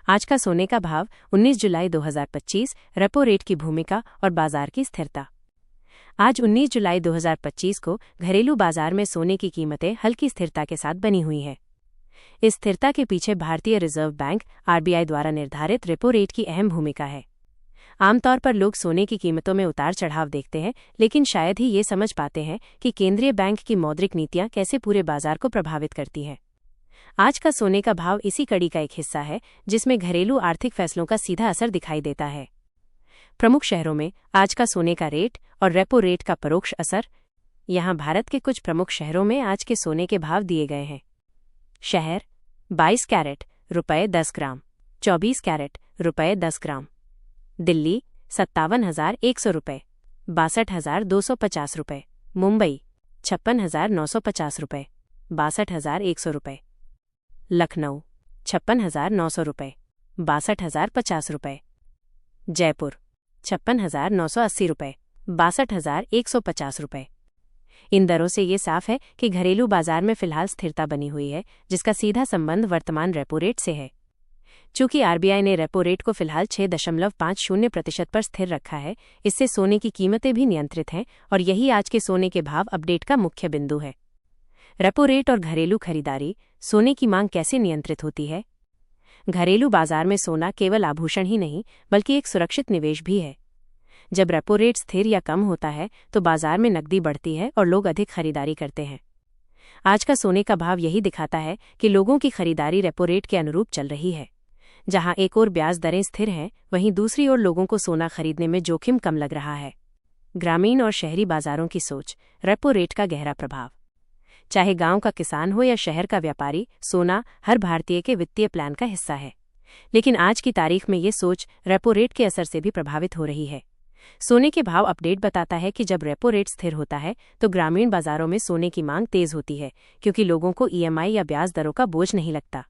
आज का सोने का भाव 19 जुलाई 2025, रेपो रेट की भूमिका और बाजार की स्थिरता। आज 19 जुलाई 2025 को घरेलू बाजार में सोने की कीमतें हल्की स्थिरता के साथ बनी हुई हैं। इस स्थिरता के पीछे भारतीय रिजर्व बैंक आरबीआई द्वारा निर्धारित रेपो रेट की अहम भूमिका है। आमतौर पर लोग सोने की कीमतों में उतार चढ़ाव देखते हैं, लेकिन शायद ही ये समझ पाते हैं कि केंद्रीय बैंक की मौद्रिक नीतियां कैसे पूरे बाजार को प्रभावित करती हैं। आज का सोने का भाव इसी कड़ी का एक हिस्सा है, जिसमें घरेलू आर्थिक फैसलों का सीधा असर दिखाई देता है। प्रमुख शहरों में आज का सोने का रेट और रेपो रेट का परोक्ष असर। यहाँ भारत के कुछ प्रमुख शहरों में आज के सोने के भाव दिए गए हैं। शहर: 22 कैरेट रुपये 10 ग्राम, 24 कैरेट रुपये 10 ग्राम। दिल्ली: 57,100 रुपये, 62,250 रुपये। मुंबई: 56,950 रुपये, 62,100 रुपये। लखनऊ: 56,900 रुपये, 62,050 रुपये। जयपुर: 56,980 रुपये, 62,150 रुपये। इन दरों से ये साफ है कि घरेलू बाजार में फिलहाल स्थिरता बनी हुई है, जिसका सीधा संबंध वर्तमान रेपो रेट से है। चूंकि आरबीआई ने रेपो रेट को फिलहाल 6.50% पर स्थिर रखा है, इससे सोने की कीमतें भी नियंत्रित हैं और यही आज के सोने के भाव अपडेट का मुख्य बिंदु है। रेपो रेट और घरेलू खरीदारी: सोने की मांग कैसे नियंत्रित होती है? घरेलू बाजार में सोना केवल आभूषण ही नहीं, बल्कि एक सुरक्षित निवेश भी है। जब रेपो रेट स्थिर या कम होता है, तो बाजार में नकदी बढ़ती है और लोग अधिक खरीदारी करते हैं। आज का सोने का भाव यही दिखाता है कि लोगों की खरीदारी रेपो रेट के अनुरूप चल रही है। जहां एक ओर ब्याज दरें स्थिर हैं, वहीं दूसरी ओर लोगों को सोना खरीदने में जोखिम कम लग रहा है। ग्रामीण और शहरी बाजारों की सोच: रेपो रेट का गहरा प्रभाव। चाहे गांव का किसान हो या शहर का व्यापारी, सोना हर भारतीय के वित्तीय प्लान का हिस्सा है। लेकिन आज की तारीख में ये सोच रेपो रेट के असर से भी प्रभावित हो रही है। सोने के भाव अपडेट बताता है कि जब रेपो रेट स्थिर होता है, तो ग्रामीण बाजारों में सोने की मांग तेज होती है, क्योंकि लोगों को ईएमआई या ब्याज दरों का बोझ नहीं लगता।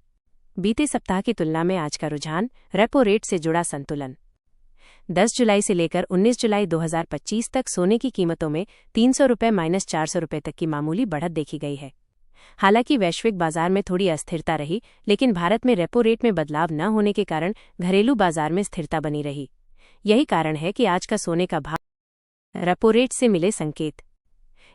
बीते सप्ताह की तुलना में आज का रुझान: रेपो रेट से जुड़ा संतुलन। 10 जुलाई से लेकर 19 जुलाई 2025 तक सोने की कीमतों में 300 रुपये - 400 रुपये तक की मामूली बढ़त देखी गई है। हालांकि वैश्विक बाजार में थोड़ी अस्थिरता रही, लेकिन भारत में रेपो रेट में बदलाव न होने के कारण घरेलू बाजार में स्थिरता बनी रही। यही कारण है कि आज का सोने का भाव। रेपो रेट से मिले संकेत: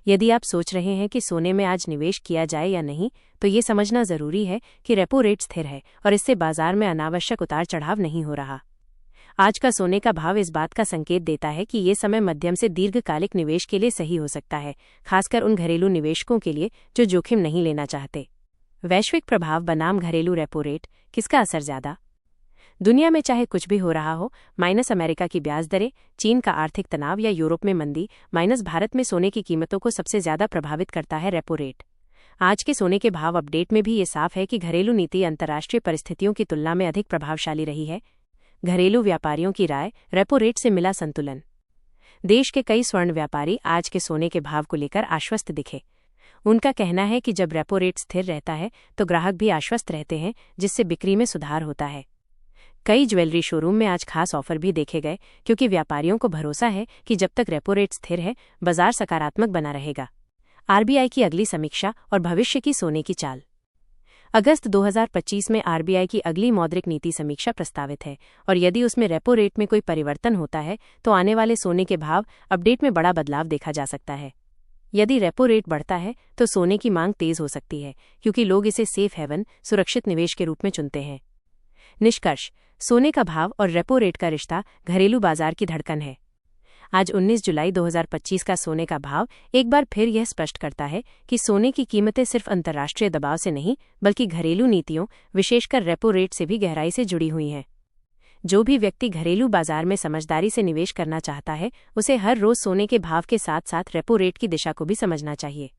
यदि आप सोच रहे हैं कि सोने में आज निवेश किया जाए या नहीं, तो ये समझना जरूरी है कि रेपो रेट स्थिर है और इससे बाजार में अनावश्यक उतार चढ़ाव नहीं हो रहा। आज का सोने का भाव इस बात का संकेत देता है कि ये समय मध्यम से दीर्घकालिक निवेश के लिए सही हो सकता है, खासकर उन घरेलू निवेशकों के लिए जो जोखिम नहीं लेना चाहते। वैश्विक प्रभाव बनाम घरेलू रेपो रेट, किसका असर ज्यादा? दुनिया में चाहे कुछ भी हो रहा हो, माइनस अमेरिका की ब्याज दरें, चीन का आर्थिक तनाव या यूरोप में मंदी, माइनस भारत में सोने की कीमतों को सबसे ज्यादा प्रभावित करता है रेपो रेट। आज के सोने के भाव अपडेट में भी ये साफ है कि घरेलू नीति अंतर्राष्ट्रीय परिस्थितियों की तुलना में अधिक प्रभावशाली रही है। घरेलू व्यापारियों की राय: रेपो रेट से मिला संतुलन। देश के कई स्वर्ण व्यापारी आज के सोने के भाव को लेकर आश्वस्त दिखे। उनका कहना है कि जब रेपो रेट स्थिर रहता है, तो ग्राहक भी आश्वस्त रहते हैं, जिससे बिक्री में सुधार होता है। कई ज्वेलरी शोरूम में आज खास ऑफर भी देखे गए, क्योंकि व्यापारियों को भरोसा है कि जब तक रेपो रेट स्थिर है, बाजार सकारात्मक बना रहेगा। आरबीआई की अगली समीक्षा और भविष्य की सोने की चाल। अगस्त 2025 में आरबीआई की अगली मौद्रिक नीति समीक्षा प्रस्तावित है, और यदि उसमें रेपो रेट में कोई परिवर्तन होता है, तो आने वाले सोने के भाव अपडेट में बड़ा बदलाव देखा जा सकता है। यदि रेपो रेट बढ़ता है, तो सोने की मांग तेज हो सकती है, क्योंकि लोग इसे सेफ हेवन, सुरक्षित निवेश के रूप में चुनते हैं। निष्कर्ष: सोने का भाव और रेपो रेट का रिश्ता घरेलू बाजार की धड़कन है। आज 19 जुलाई 2025 का सोने का भाव एक बार फिर यह स्पष्ट करता है कि सोने की कीमतें सिर्फ अंतर्राष्ट्रीय दबाव से नहीं, बल्कि घरेलू नीतियों, विशेषकर रेपो रेट से भी गहराई से जुड़ी हुई हैं। जो भी व्यक्ति घरेलू बाजार में समझदारी से निवेश करना चाहता है, उसे हर रोज सोने के भाव के साथ साथ रेपो रेट की दिशा को भी समझना चाहिए।